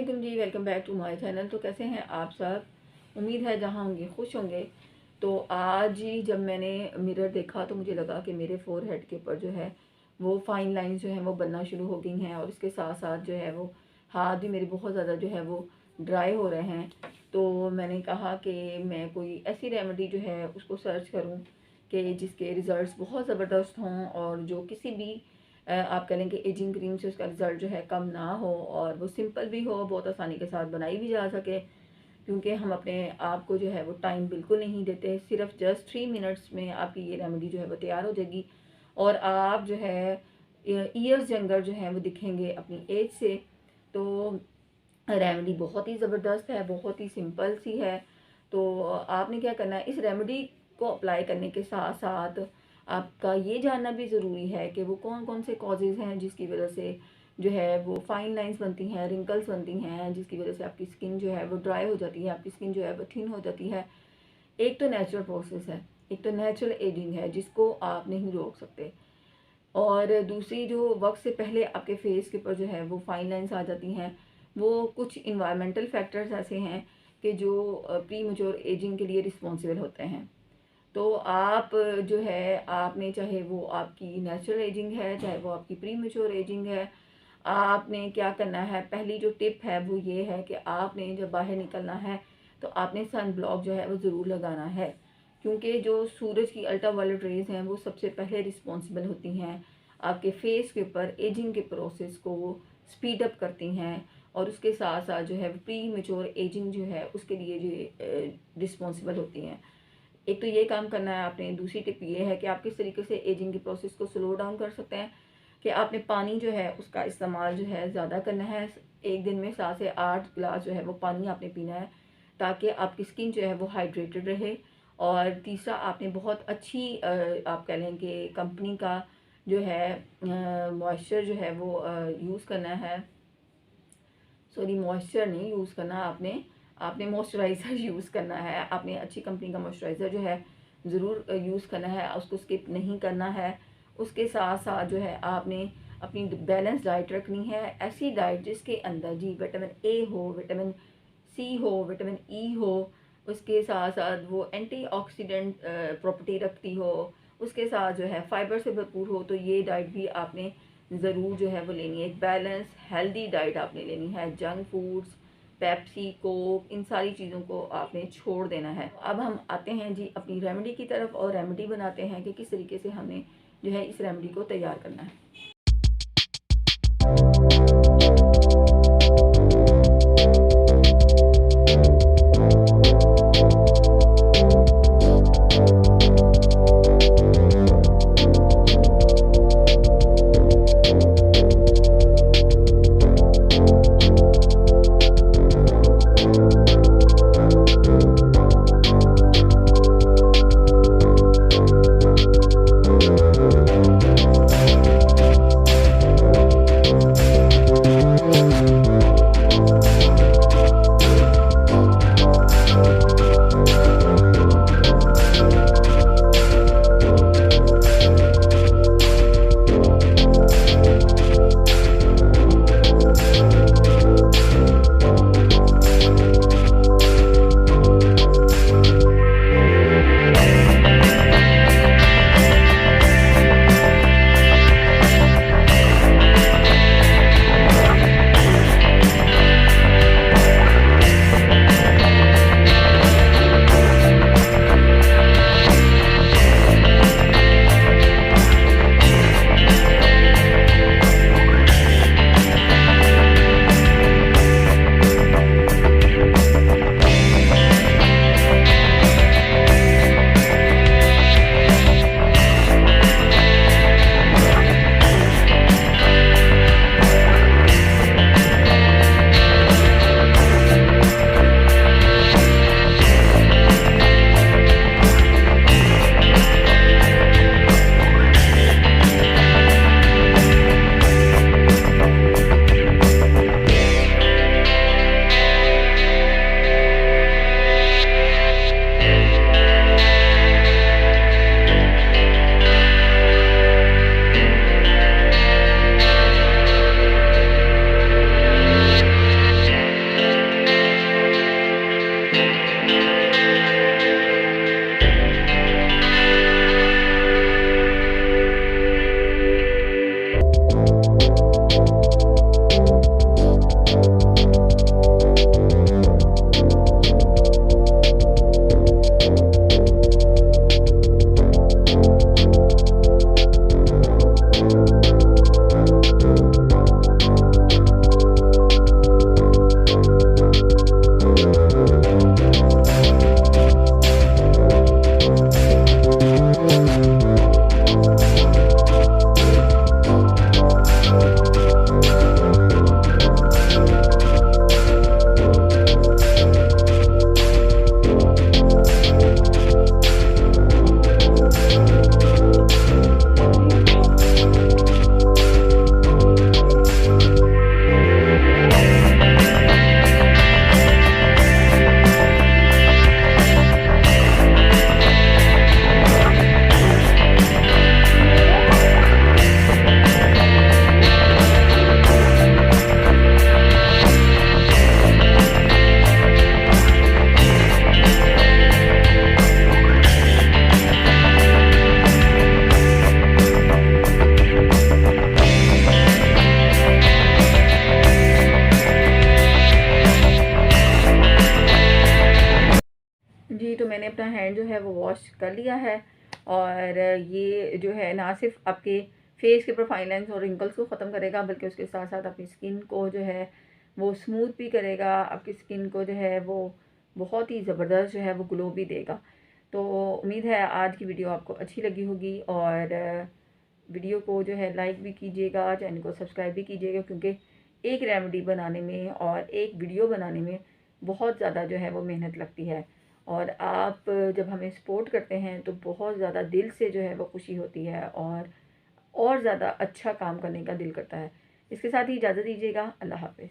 वालेकुम जी, welcome back to my channel. तो कैसे हैं आप सब? उम्मीद है जहाँ होंगे खुश होंगे। तो आज ही जब मैंने मिरर देखा तो मुझे लगा कि मेरे फोरहेड के ऊपर जो है वो फाइन लाइंस जो है वो बनना शुरू हो गई हैं, और इसके साथ साथ जो है वो हाथ भी मेरे बहुत ज़्यादा जो है वो ड्राई हो रहे हैं। तो मैंने कहा कि मैं कोई ऐसी रेमेडी जो है उसको सर्च करूँ कि जिसके रिज़ल्ट्स बहुत ज़बरदस्त हों, और जो किसी भी आप कह लें कि एजिंग क्रीम से उसका रिज़ल्ट जो है कम ना हो, और वो सिंपल भी हो, बहुत आसानी के साथ बनाई भी जा सके। क्योंकि हम अपने आप को जो है वो टाइम बिल्कुल नहीं देते। सिर्फ जस्ट 3 मिनट्स में आपकी ये रेमेडी जो है वो तैयार हो जाएगी, और आप जो है ईयर्स यंगर जो है वो दिखेंगे अपनी एज से। तो रेमेडी बहुत ही ज़बरदस्त है, बहुत ही सिंपल सी है। तो आपने क्या करना है, इस रेमेडी को अप्लाई करने के साथ साथ आपका ये जानना भी ज़रूरी है कि वो कौन कौन से कॉजेज़ हैं जिसकी वजह से जो है वो फाइन लाइंस बनती हैं, रिंकल्स बनती हैं, जिसकी वजह से आपकी स्किन जो है वो ड्राई हो जाती है, आपकी स्किन जो है वो थिन हो जाती है। एक तो नेचुरल प्रोसेस है, एक तो नेचुरल एजिंग है जिसको आप नहीं रोक सकते, और दूसरी जो वक्त से पहले आपके फेस के ऊपर जो है वो फाइन लाइंस आ जाती हैं, वो कुछ इन्वायरमेंटल फैक्टर्स ऐसे हैं कि जो प्री मैच्योर एजिंग के लिए रिस्पॉन्सिबल होते हैं। तो आप जो है आपने, चाहे वो आपकी नेचुरल एजिंग है, चाहे वो आपकी प्री मैच्योर एजिंग है, आपने क्या करना है, पहली जो टिप है वो ये है कि आपने जब बाहर निकलना है तो आपने सन ब्लॉक जो है वो ज़रूर लगाना है। क्योंकि जो सूरज की अल्ट्रावायलेट रेज़ हैं वो सबसे पहले रिस्पॉन्सिबल होती हैं आपके फेस के ऊपर एजिंग के प्रोसेस को वो स्पीड अप करती हैं, और उसके साथ साथ जो है प्री मैच्योर एजिंग जो है उसके लिए जो रिस्पॉन्सिबल होती हैं। एक तो ये काम करना है आपने। दूसरी टिप ये है कि आप किस तरीके से एजिंग के प्रोसेस को स्लो डाउन कर सकते हैं कि आपने पानी जो है उसका इस्तेमाल जो है ज़्यादा करना है। एक दिन में 7 से 8 गिलास जो है वो पानी आपने पीना है, ताकि आपकी स्किन जो है वो हाइड्रेटेड रहे। और तीसरा, आपने बहुत अच्छी आप कह लें कि कंपनी का जो है मॉइस्चर जो है वो यूज़ करना है। सॉरी, मॉइस्चर नहीं यूज़ करना, आपने आपने मॉइस्चराइज़र यूज़ करना है। आपने अच्छी कंपनी का मॉइस्चराइज़र जो है ज़रूर यूज़ करना है, उसको स्किप नहीं करना है। उसके साथ साथ जो है आपने अपनी बैलेंस डाइट रखनी है, ऐसी डाइट जिसके अंदर जी विटामिन ए हो, विटामिन सी हो, विटामिन ई हो, उसके साथ साथ वो एंटीऑक्सीडेंट प्रॉपर्टी रखती हो, उसके साथ जो है फाइबर से भरपूर हो। तो ये डाइट भी आपने ज़रूर जो है वो लेनी है। एक बैलेंस हेल्दी डाइट आपने लेनी है। जंक फूड्स, पेप्सी, कोक, इन सारी चीज़ों को आपने छोड़ देना है। अब हम आते हैं जी अपनी रेमेडी की तरफ, और रेमेडी बनाते हैं कि किस तरीके से हमें जो है इस रेमेडी को तैयार करना है। मैंने अपना हैंड जो है वो वॉश कर लिया है, और ये जो है ना सिर्फ आपके फेस के ऊपर फाइन लाइंस और रिंकल्स को ख़त्म करेगा, बल्कि उसके साथ साथ आपकी स्किन को जो है वो स्मूथ भी करेगा, आपकी स्किन को जो है वो बहुत ही ज़बरदस्त जो है वो ग्लो भी देगा। तो उम्मीद है आज की वीडियो आपको अच्छी लगी होगी, और वीडियो को जो है लाइक भी कीजिएगा, चैनल को सब्सक्राइब भी कीजिएगा, क्योंकि एक रेमेडी बनाने में और एक वीडियो बनाने में बहुत ज़्यादा जो है वो मेहनत लगती है, और आप जब हमें सपोर्ट करते हैं तो बहुत ज़्यादा दिल से जो है वो खुशी होती है, और ज़्यादा अच्छा काम करने का दिल करता है। इसके साथ ही इजाज़त दीजिएगा। अल्लाह हाफ़िज़।